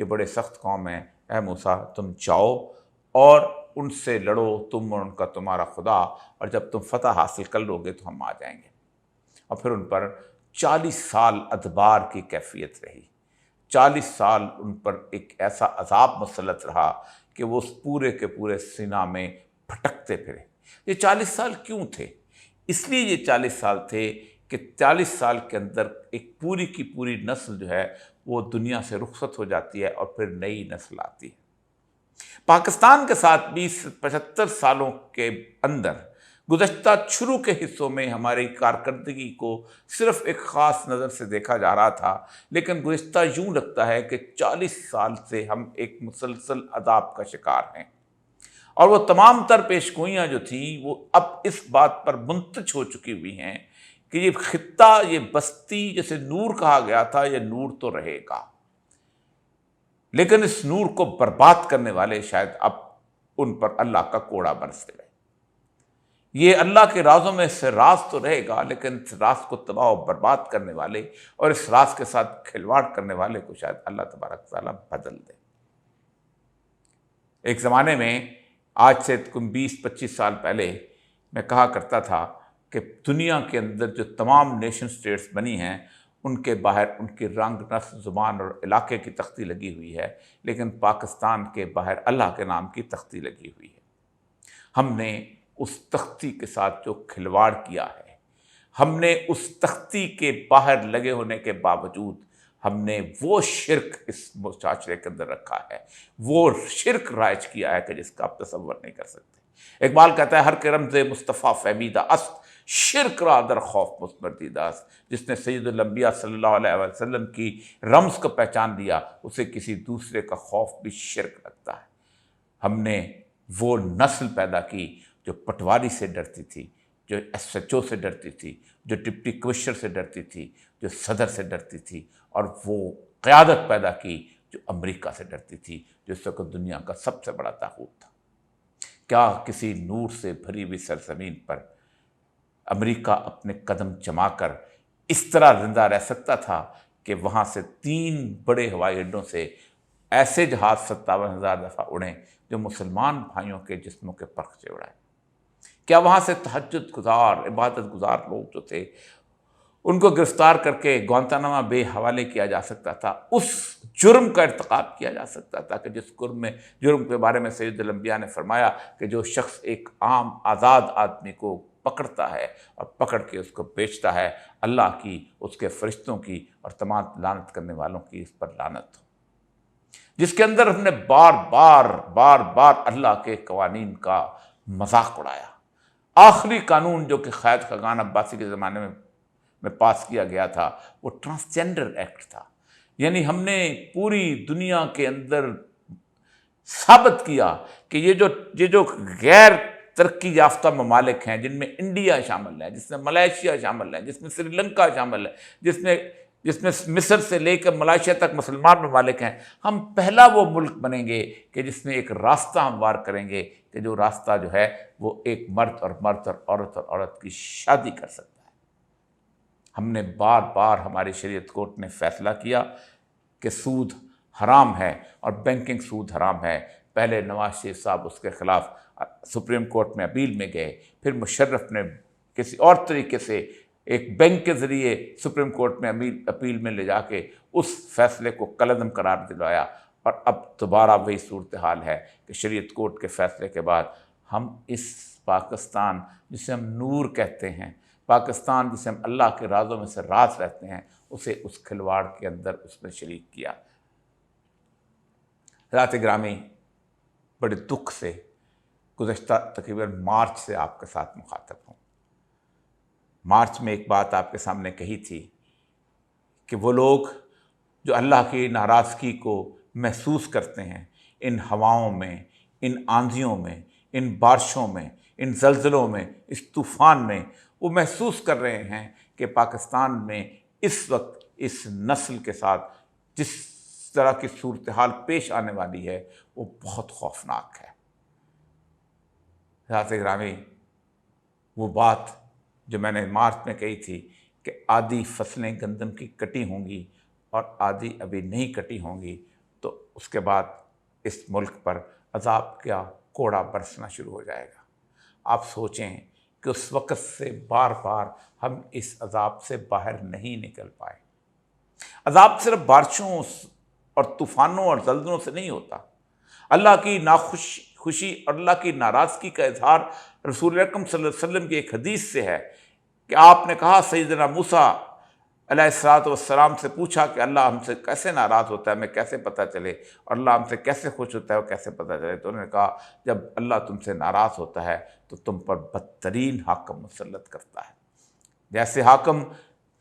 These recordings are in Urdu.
یہ بڑے سخت قوم ہیں، اے موسیٰ تم جاؤ اور ان سے لڑو، تم اور ان کا تمہارا خدا، اور جب تم فتح حاصل کر لو گے تو ہم آ جائیں گے۔ اور پھر ان پر 40 سال ادبار کی کیفیت رہی، 40 سال ان پر ایک ایسا عذاب مسلط رہا کہ وہ اس پورے کے پورے سینہ میں پھٹکتے پھرے۔ یہ 40 سال کیوں تھے؟ اس لیے یہ 40 سال تھے کہ 40 سال کے اندر ایک پوری کی پوری نسل جو ہے وہ دنیا سے رخصت ہو جاتی ہے اور پھر نئی نسل آتی ہے۔ پاکستان کے ساتھ بھی 75 سالوں کے اندر گزشتہ شروع کے حصوں میں ہماری کارکردگی کو صرف ایک خاص نظر سے دیکھا جا رہا تھا، لیکن گزشتہ یوں لگتا ہے کہ 40 سال سے ہم ایک مسلسل عذاب کا شکار ہیں، اور وہ تمام تر پیشگوئیاں جو تھیں وہ اب اس بات پر منتج ہو چکی ہوئی ہیں کہ یہ خطہ، یہ بستی جسے نور کہا گیا تھا، یہ نور تو رہے گا، لیکن اس نور کو برباد کرنے والے شاید اب ان پر اللہ کا کوڑا برسے گئے۔ یہ اللہ کے رازوں میں سے راز تو رہے گا، لیکن اس راز کو تباہ و برباد کرنے والے اور اس راز کے ساتھ کھلواڑ کرنے والے کو شاید اللہ تبارک تعالیٰ بدل دے۔ ایک زمانے میں، آج سے 20-25 سال پہلے، میں کہا کرتا تھا کہ دنیا کے اندر جو تمام نیشن سٹیٹس بنی ہیں ان کے باہر ان کی رنگ، نسل، زبان اور علاقے کی تختی لگی ہوئی ہے، لیکن پاکستان کے باہر اللہ کے نام کی تختی لگی ہوئی ہے۔ ہم نے اس تختی کے ساتھ جو کھلواڑ کیا ہے، ہم نے اس تختی کے باہر لگے ہونے کے باوجود ہم نے وہ شرک اس معاشرے کے اندر رکھا ہے، وہ شرک رائج کیا ہے کہ جس کا آپ تصور نہیں کر سکتے۔ اقبال کہتا ہے ہر کے رمز مصطفیٰ فہمیدہ است، شرک را در خوف متبردیدہ است۔ جس نے سید الانبیاء صلی اللہ علیہ وسلم کی رمز کو پہچان لیا، اسے کسی دوسرے کا خوف بھی شرک لگتا ہے۔ ہم نے وہ نسل پیدا کی جو پٹواری سے ڈرتی تھی، جو ایس ایچ او سے ڈرتی تھی، جو ڈپٹی کمشنر سے ڈرتی تھی، جو صدر سے ڈرتی تھی، اور وہ قیادت پیدا کی جو امریکہ سے ڈرتی تھی، جو اس وقت دنیا کا سب سے بڑا طاغوت تھا۔ کیا کسی نور سے بھری ہوئی سرزمین پر امریکہ اپنے قدم جما کر اس طرح زندہ رہ سکتا تھا کہ وہاں سے 3 بڑے ہوائی اڈوں سے ایسے جہاز 57,000 دفعہ اڑیں جو مسلمان بھائیوں کے جسموں کے پرخچے اڑائیں؟ کیا وہاں سے تہجد گزار، عبادت گزار لوگ جو تھے ان کو گرفتار کر کے گوانتانامو بے حوالے کیا جا سکتا تھا، اس جرم کا ارتکاب کیا جا سکتا تھا کہ جس جرم کے بارے میں سید الانبیاء نے فرمایا کہ جو شخص ایک عام آزاد آدمی کو پکڑتا ہے اور پکڑ کے اس کو بیچتا ہے، اللہ کی، اس کے فرشتوں کی اور تمام لعنت کرنے والوں کی اس پر لعنت ہو۔ جس کے اندر ہم نے بار اللہ کے قوانین کا مذاق اڑایا۔ آخری قانون جو کہ قائد خاقان عباسی کے زمانے میں پاس کیا گیا تھا وہ ٹرانسجینڈر ایکٹ تھا، یعنی ہم نے پوری دنیا کے اندر ثابت کیا کہ یہ جو غیر ترقی یافتہ ممالک ہیں، جن میں انڈیا شامل ہے، جس میں ملائیشیا شامل ہے، جس میں سری لنکا شامل ہے، جس میں مصر سے لے کر ملائیشیا تک مسلمان ممالک ہیں، ہم پہلا وہ ملک بنیں گے کہ جس میں ایک راستہ ہموار کریں گے کہ جو راستہ جو ہے وہ ایک مرد اور عورت کی شادی کر سکتا ہے۔ ہم نے بار ہماری شریعت کورٹ نے فیصلہ کیا کہ سود حرام ہے اور بینکنگ سود حرام ہے۔ پہلے نواز شریف صاحب اس کے خلاف سپریم کورٹ میں اپیل میں گئے، پھر مشرف نے کسی اور طریقے سے ایک بینک کے ذریعے سپریم کورٹ میں اپیل میں لے جا کے اس فیصلے کو کالعدم قرار دلوایا، اور اب دوبارہ وہی صورتحال ہے کہ شریعت کورٹ کے فیصلے کے بعد ہم اس پاکستان جسے ہم نور کہتے ہیں، پاکستان جسے ہم اللہ کے رازوں میں سے راز رہتے ہیں، اسے اس کھلواڑ کے اندر اس نے شریک کیا۔ حضرات گرامی، بڑے دکھ سے گزشتہ تقریباً مارچ سے آپ کے ساتھ مخاطب ہوں۔ مارچ میں ایک بات آپ کے سامنے کہی تھی کہ وہ لوگ جو اللہ کی ناراضگی کو محسوس کرتے ہیں، ان ہواؤں میں، ان آندھیوں میں، ان بارشوں میں، ان زلزلوں میں، اس طوفان میں، وہ محسوس کر رہے ہیں کہ پاکستان میں اس وقت اس نسل کے ساتھ جس طرح کی صورتحال پیش آنے والی ہے وہ بہت خوفناک ہے۔ حضرات گرامی، وہ بات جو میں نے مارچ میں کہی تھی کہ آدھی فصلیں گندم کی کٹی ہوں گی اور آدھی ابھی نہیں کٹی ہوں گی، تو اس کے بعد اس ملک پر عذاب کا کوڑا برسنا شروع ہو جائے گا۔ آپ سوچیں کہ اس وقت سے بار بار ہم اس عذاب سے باہر نہیں نکل پائے۔ عذاب صرف بارشوں اور طوفانوں اور زلزلوں سے نہیں ہوتا۔ اللہ کی خوشی اور اللہ کی ناراضگی کا اظہار رسول اکرم صلی اللہ علیہ وسلم کی ایک حدیث سے ہے کہ آپ نے کہا، سیدنا موسیٰ علیہ الصلوۃ والسلام سے پوچھا کہ اللہ ہم سے کیسے ناراض ہوتا ہے، ہمیں کیسے پتہ چلے، اور اللہ ہم سے کیسے خوش ہوتا ہے، وہ کیسے پتہ چلے؟ تو انہوں نے کہا، جب اللہ تم سے ناراض ہوتا ہے تو تم پر بدترین حاکم مسلط کرتا ہے۔ جیسے حاکم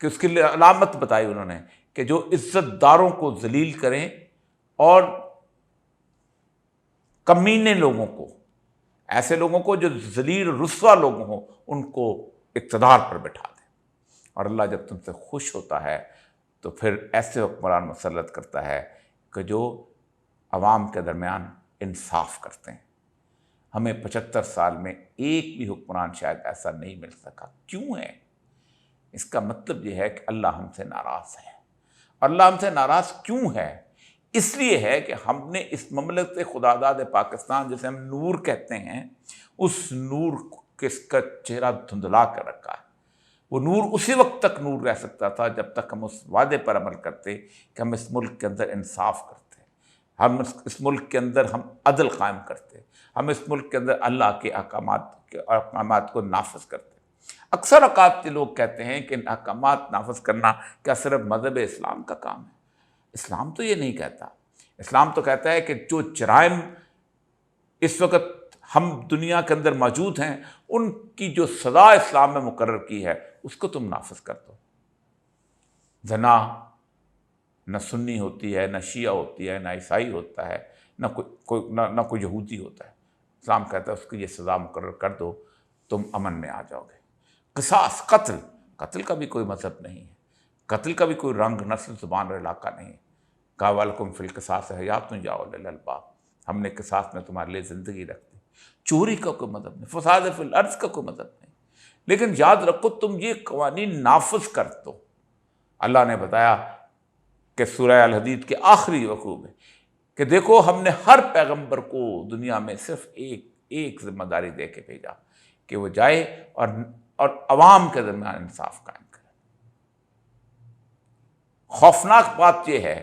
کہ اس کی علامت بتائی انہوں نے کہ جو عزت داروں کو ذلیل کریں اور کمینے لوگوں کو، ایسے لوگوں کو جو ذلیل رسوا لوگ ہوں، ان کو اقتدار پر بٹھا دیں۔ اور اللہ جب تم سے خوش ہوتا ہے تو پھر ایسے حکمران مسلط کرتا ہے کہ جو عوام کے درمیان انصاف کرتے ہیں۔ ہمیں 75 سال میں ایک بھی حکمران شاید ایسا نہیں مل سکا۔ کیوں ہے؟ اس کا مطلب یہ ہے کہ اللہ ہم سے ناراض ہے۔ اللہ ہم سے ناراض کیوں ہے؟ اس لیے ہے کہ ہم نے اس مملکت خداداد پاکستان، جسے ہم نور کہتے ہیں، اس نور کا چہرہ دھندلا کر رکھا ہے۔ وہ نور اسی وقت تک نور رہ سکتا تھا جب تک ہم اس وعدے پر عمل کرتے کہ ہم اس ملک کے اندر انصاف کرتے، ہم اس ملک کے اندر ہم عدل قائم کرتے، ہم اس ملک کے اندر اللہ کے احکامات کو نافذ کرتے۔ اکثر اوقات یہ لوگ کہتے ہیں کہ ان احکامات نافذ کرنا کیا صرف مذہب اسلام کا کام ہے؟ اسلام تو یہ نہیں کہتا۔ اسلام تو کہتا ہے کہ جو جرائم اس وقت ہم دنیا کے اندر موجود ہیں، ان کی جو سزا اسلام میں مقرر کی ہے اس کو تم نافذ کر دو۔ زنا نہ سنی ہوتی ہے، نہ شیعہ ہوتی ہے، نہ عیسائی ہوتا ہے، نہ کوئی یہودی ہوتا ہے۔ اسلام کہتا ہے اس کی یہ سزا مقرر کر دو، تم امن میں آ جاؤ گے۔ قصاص، قتل کا بھی کوئی مذہب نہیں ہے، قتل کا بھی کوئی رنگ، نسل، زبان اور علاقہ نہیں ہے۔ کہا وَلَکُمْ فِی الْقِصَاصِ حَیَاتٌ یَا اُولی الْأَلْبَابِ، ہم نے قصاص میں تمہارے لیے زندگی رکھ دی۔ چوری کا کوئی مذہب نہیں، فساد فی الارض کا کوئی مذہب نہیں، لیکن یاد رکھو تم یہ قوانین نافذ کر دو۔ اللہ نے بتایا کہ سورہ الحدید کے آخری رکوع میں کہ دیکھو ہم نے ہر پیغمبر کو دنیا میں صرف ایک ذمہ داری دے کے بھیجا کہ وہ جائے اور عوام کے درمیان انصاف قائم کرے۔ خوفناک بات یہ ہے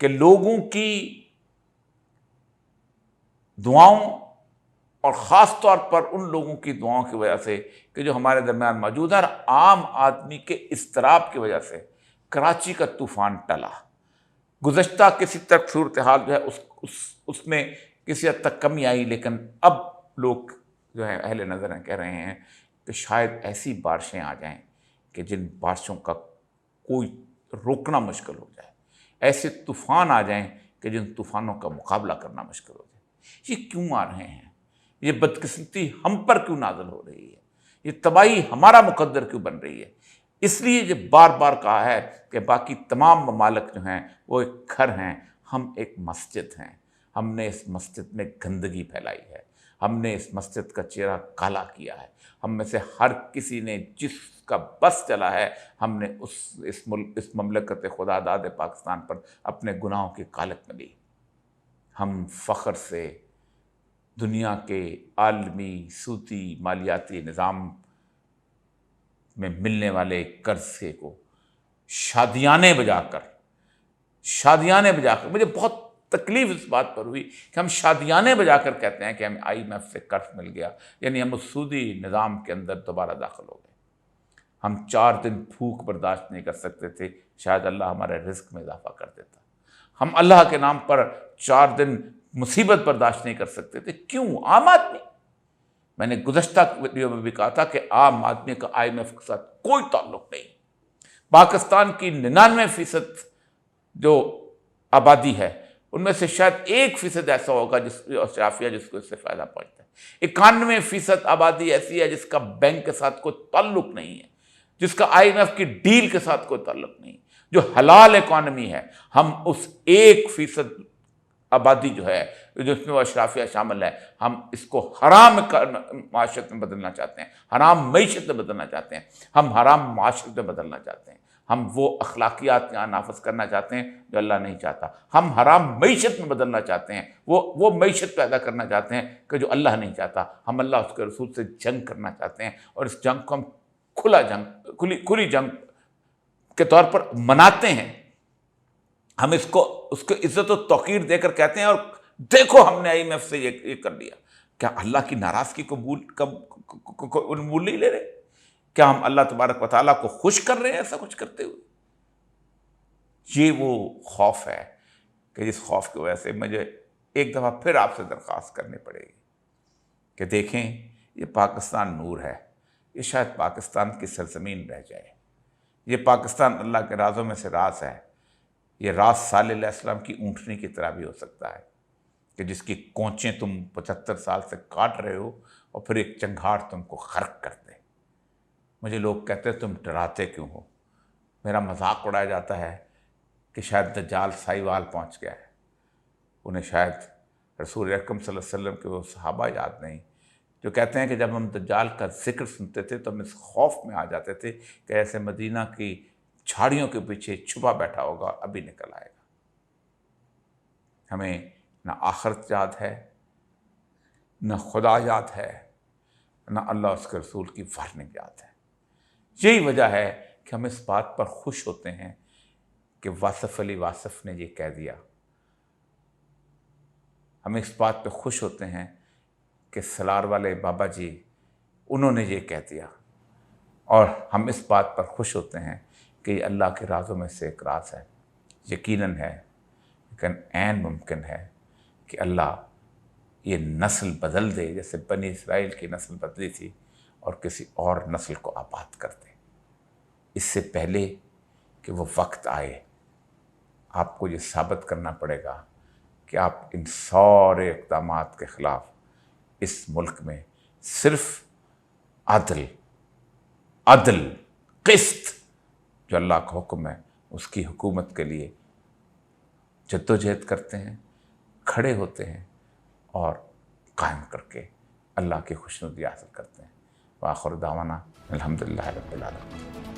کہ لوگوں کی دعاؤں اور خاص طور پر ان لوگوں کی دعاؤں کی وجہ سے کہ جو ہمارے درمیان موجود ہے، عام آدمی کے اضطراب کی وجہ سے کراچی کا طوفان ٹلا۔ گزشتہ کسی تک صورتحال جو ہے اس میں کسی حد تک کمی آئی، لیکن اب لوگ جو ہے اہل نظر ہیں کہہ رہے ہیں کہ شاید ایسی بارشیں آ جائیں کہ جن بارشوں کا کوئی روکنا مشکل ہو جائے، ایسے طوفان آ جائیں کہ جن طوفانوں کا مقابلہ کرنا مشکل ہو جائے۔ یہ کیوں آ رہے ہیں؟ یہ بدقسمتی ہم پر کیوں نازل ہو رہی ہے؟ یہ تباہی ہمارا مقدر کیوں بن رہی ہے؟ اس لیے یہ بار بار کہا ہے کہ باقی تمام ممالک جو ہیں وہ ایک گھر ہیں، ہم ایک مسجد ہیں۔ ہم نے اس مسجد میں گندگی پھیلائی ہے، ہم نے اس مسجد کا چہرہ کالا کیا ہے، ہم میں سے ہر کسی نے جس کا بس چلا ہے، ہم نے اس مملکت خداداد پاکستان پر اپنے گناہوں کی کالک میں لی۔ ہم فخر سے دنیا کے عالمی سودی مالیاتی نظام میں ملنے والے قرضے کو شادیانے بجا کر مجھے بہت تکلیف اس بات پر ہوئی کہ ہم شادیانے بجا کر کہتے ہیں کہ ہمیں IMF سے قرض مل گیا، یعنی ہم اس سودی نظام کے اندر دوبارہ داخل ہو گئے۔ ہم 4 دن بھوک برداشت نہیں کر سکتے تھے، شاید اللہ ہمارے رزق میں اضافہ کر دیتا۔ ہم اللہ کے نام پر 4 دن مصیبت برداشت نہیں کر سکتے تھے۔ کیوں؟ عام آدمی، میں نے گزشتہ ویڈیو میں بھی کہا تھا کہ عام آدمی کا IMF کے ساتھ کوئی تعلق نہیں۔ پاکستان کی 99% جو آبادی ہے ان میں سے شاید 1% ایسا ہوگا جس کو اس سے فائدہ پہنچتا ہے۔ 91% آبادی ایسی ہے جس کا بینک کے ساتھ کوئی تعلق نہیں ہے، جس کا IMF کی ڈیل کے ساتھ کوئی تعلق نہیں، جو حلال اکانومی ہے۔ ہم اس 1% آبادی جو ہے جس میں وہ اشرافیہ شامل ہے، ہم اس کو حرام معاشرت میں بدلنا چاہتے ہیں، حرام معیشت میں بدلنا چاہتے ہیں، ہم حرام معاشرت میں بدلنا چاہتے ہیں۔ ہم وہ اخلاقیات یہاں نافذ کرنا چاہتے ہیں جو اللہ نہیں چاہتا. ہم حرام معیشت میں بدلنا چاہتے ہیں، وہ معیشت پیدا کرنا چاہتے ہیں کہ جو اللہ نہیں چاہتا. ہم اللہ اس کے رسول سے جنگ کرنا چاہتے ہیں، اور اس جنگ کو ہم کھلی جنگ کے طور پر مناتے ہیں. ہم اس کو عزت و توقیر دے کر کہتے ہیں، اور دیکھو ہم نے IMF سے یہ کر لیا. کیا اللہ کی ناراضگی کو مول نہیں لے رہے؟ کیا ہم اللہ تبارک و تعالیٰ کو خوش کر رہے ہیں ایسا کچھ کرتے ہوئے؟ یہ وہ خوف ہے کہ جس خوف کی وجہ سے مجھے ایک دفعہ پھر آپ سے درخواست کرنی پڑے گی کہ دیکھیں، یہ پاکستان نور ہے، یہ شاید پاکستان کی سرزمین رہ جائے. یہ پاکستان اللہ کے رازوں میں سے راز ہے. یہ راز صالح علیہ السلام کی اونٹنی کی طرح بھی ہو سکتا ہے کہ جس کی کونچیں تم 75 سال سے کاٹ رہے ہو اور پھر ایک چنگھاڑ تم کو غرق کر دے. مجھے لوگ کہتے ہیں تم ڈراتے کیوں ہو؟ میرا مذاق اڑایا جاتا ہے کہ شاید دجال سائیوال پہنچ گیا ہے. انہیں شاید رسول اکرم صلی اللہ علیہ وسلم کے وہ صحابہ یاد نہیں جو کہتے ہیں کہ جب ہم دجال کا ذکر سنتے تھے تو ہم اس خوف میں آ جاتے تھے کہ ایسے مدینہ کی جھاڑیوں کے پیچھے چھپا بیٹھا ہوگا، ابھی نکل آئے گا. ہمیں نہ آخرت یاد ہے، نہ خدا یاد ہے، نہ اللہ اس کے رسول کی وارننگ یاد ہے. یہی وجہ ہے کہ ہم اس بات پر خوش ہوتے ہیں کہ واصف علی واصف نے یہ کہہ دیا. ہم اس بات پہ خوش ہوتے ہیں کہ سلار والے بابا جی انہوں نے یہ کہہ دیا. اور ہم اس بات پر خوش ہوتے ہیں کہ یہ اللہ کے رازوں میں سے ایک راز ہے. یقیناً ہے، لیکن عین ممکن ہے کہ اللہ یہ نسل بدل دے جیسے بنی اسرائیل کی نسل بدلی تھی، اور کسی اور نسل کو آباد کر دے. اس سے پہلے کہ وہ وقت آئے آپ کو یہ ثابت کرنا پڑے گا کہ آپ ان سارے اقدامات کے خلاف اس ملک میں صرف عدل قسط جو اللہ کا حکم ہے اس کی حکومت کے لیے جدوجہد کرتے ہیں، کھڑے ہوتے ہیں اور قائم کر کے اللہ کی خوشنودی حاصل کرتے ہیں. وآخر دعوانا الحمدللہ رب العالمین.